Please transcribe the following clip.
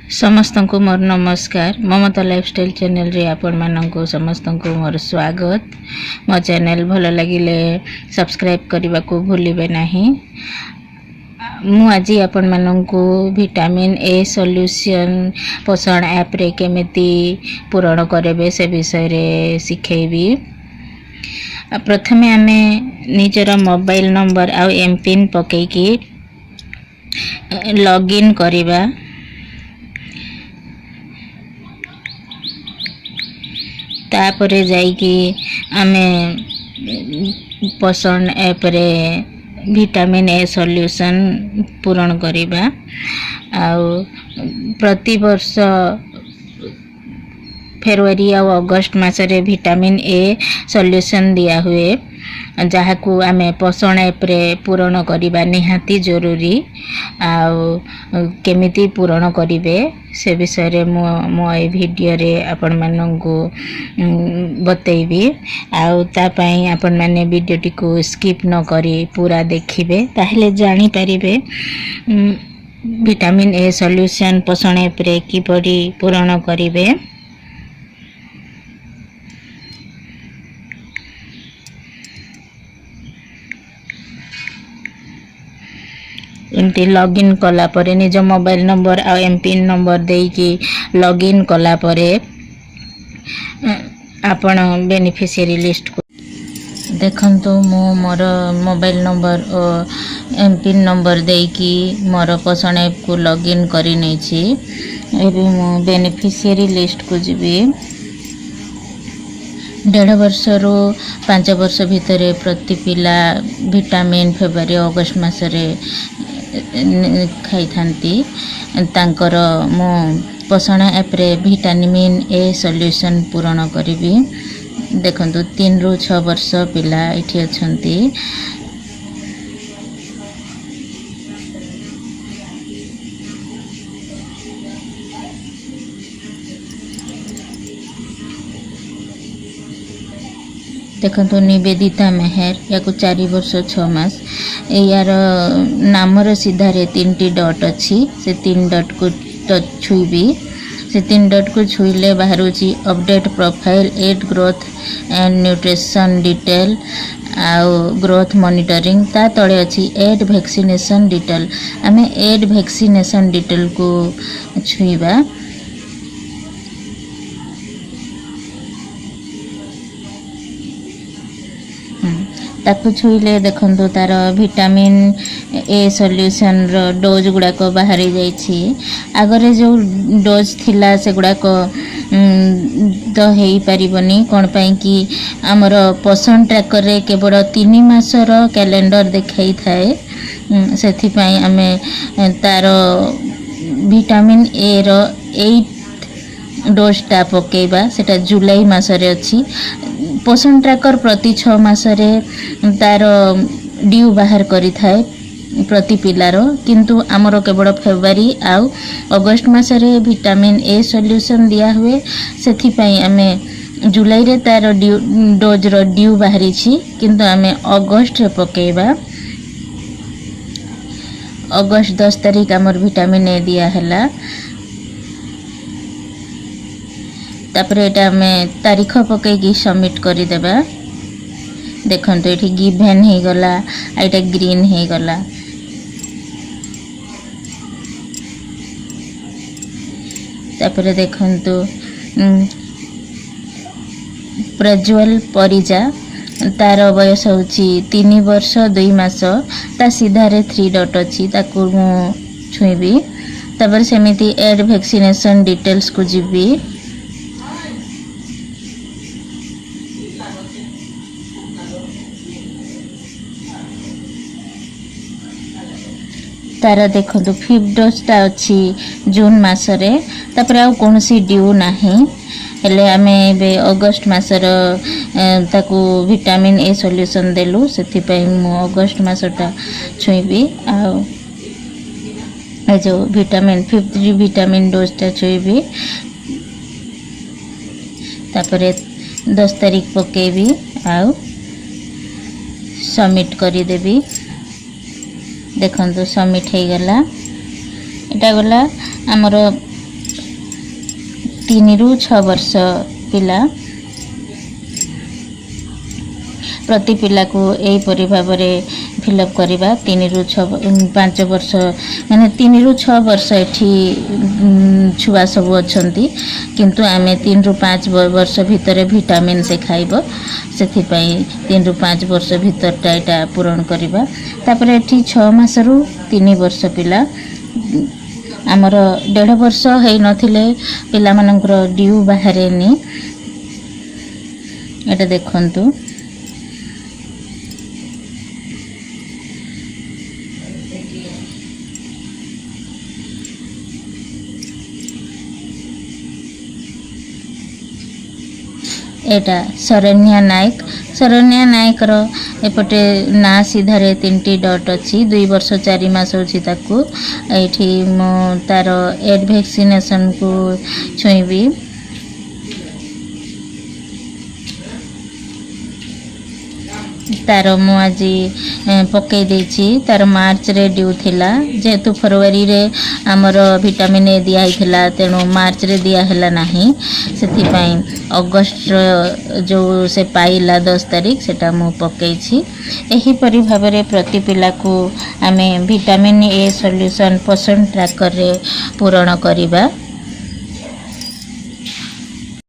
समस्त को मोर नमस्कार। ममता लाइफस्टाइल चैनल रे आपण मानक समस्त को मोर स्वागत। मो चैनल भल लगिले सब्सक्राइब करने को भूलिबे नहीं। मु आज आपण मानक विटामिन ए सॉल्यूशन पोषण ऐप रे केमिति पूरण करबे से विषय रे सिखेबी। प्रथमे आमे निजर मोबाइल नंबर आ एम पिन पकई की लॉगिन करिबा। तापरे जाइकी आमे पोषण ऐप रे विटामिन ए सॉल्यूशन पूरण करिबा। आउ प्रति वर्ष फेब्रुआरी और अगस्त मासरे विटामिन ए सॉल्यूशन दिया हुए, जहाँ को आमे पोषण ऐप रे पूरण करिबा निहाती जरूरी। आउ केमिति पूरण करिवे से विषय रे मो ए वीडियो रे आपण माननकु बतैबी। आउ ता पई आपण माने वीडियो टी को स्किप न करी पूरा देखिबे, ताहले जानि परिबे विटामिन ए सॉल्यूशन पोषण ऐप रे किपरि पूरण करिवे। एमती लॉगिन कला परे निज मोबाइल नंबर आ एम पिन नंबर देकी लॉगिन कला परे आपण बेनिफिशियरी लिस्ट को देखंतु। मो मोर मोबाइल नंबर और एम पिन नंबर देकी मोर पोषण ऐप को लॉगिन करी नै छी। एबे मो बेनिफिशियरी लिस्ट को जीबी। 1.5 वर्ष रु 5 वर्ष भितर प्रति पिला विटामिन फेब्रुआरी अगस्त मासरे खाई थांती तांकर मो पोषण ऐप रे विटामिन ए सॉल्यूशन पूरण करिबी। देखंतु 3 रु 6 वर्ष पिला इठी अछंती। देखंतु निवेदिता मेहर या को 4 वर्ष 6 मास। यार नामर सीधारे 3टी डॉट अच्छी, से 3 डॉट को छुईबी। से 3 डॉट को छुईले बाहरुची update profile, add growth and nutrition detail आउ ग्रोथ मॉनिटरिंग। ता तळे अच्छी एड वैक्सीनेशन डिटेल। आमे एड वैक्सीनेशन डिटेल को छुईबा। ताकू छुईले देखंतु तार विटामिन ए सॉल्यूशन रो डोज गुड़ा को बाहरी जाइछि। आगरे जो डोज थिला से गुड़ा को तो हेई परिबनी कोन पई कि हमर पोषण ट्रैकर रे केवल 3 मासर कैलेंडर देखाई थाए। सेथि पई हमें तार विटामिन ए रो 8 डोज टा पकेबा। सेटा जुलाई मासरे अछि। पोषण ट्रैकर प्रति 6 मासरे तार ड्यू बाहर करी थाए प्रति पिलारो, किंतु आमर केवल फेब्रुआरी आउ अगस्त मासरे विटामिन ए सॉल्यूशन दिया हुए। सेथि पई हमें जुलाई रे तार ड्यू डोज रो ड्यू बाहरी छी, किंतु हमें अगस्त रे पकेबा। अगस्त 10 तारिख आमर विटामिन ए दिया हला। तापर एटा में तारीख पकई की सबमिट करी देबा। देखंतु एठी गिवन हे गला, एटा ग्रीन हे गला। तापर देखंतु प्रज्वल परिजा, तार वयस होची 3 वर्ष 2 मास। ता सीधारे 3 डॉट अछि, ताकू मु छुईबी। तापर सेमिति एड वैक्सीनेशन डिटेल्स को जीबी। तार देखो 5 डोज अच्छी जून मासरे। तापर आउ कौन सी ड्यू नहीं हेले आमे बे अगस्त मासर ताकू विटामिन ए सॉल्यूशन देलु। सेथि पई मु अगस्त मासटा छुईबी। आउ ए जो विटामिन 5th विटामिन डोजटा छुईबी। तापर 10 तारीख पकेबी आउ सबमिट करी देबी। देखंतु सबमिट हे गला। एटा गला हमर 3 ରୁ 6 ବର୍ଷ ପିଲା प्रति पिला को यहीपरि भाव फिलअप करवा 3 ରୁ 5 वर्ष माने 3 ରୁ 6 वर्ष एठी छुआ सब अछंती किंतु आमे 3 ରୁ 5 वर्ष भितर विटामिन से खाइबो सेथि पई 3 ରୁ 5 वर्ष भितर टाइटा पूरण करवा तापर एठी 6 मास रू 3 वर्ष पिला आमर 1.5 वर्ष है नथिले पिला मानकर ड्यू बाहरेनी एटा देखंतु एटा शरण्या नायक रो एपटे ना सीधारे 3टी डॉट अच्छी 2 वर्ष 4 मास होची ताकू एठी मो तार एड वैक्सीनेशन को छुईबी तार मु आज पकई देछि तार मार्च रे ड्यू थिला जेतु फरवरी रे हमर विटामिन ए दिया हिला तेनु मार्च रे दिया हला नाही सेथि पई अगस्त जो से पाइला 10 तारीख सेटा मु पकई छी एही परि भाबरे प्रति पिला को आमे विटामिन ए सॉल्यूशन पोषण ट्रैकर रे पूरण करिबा।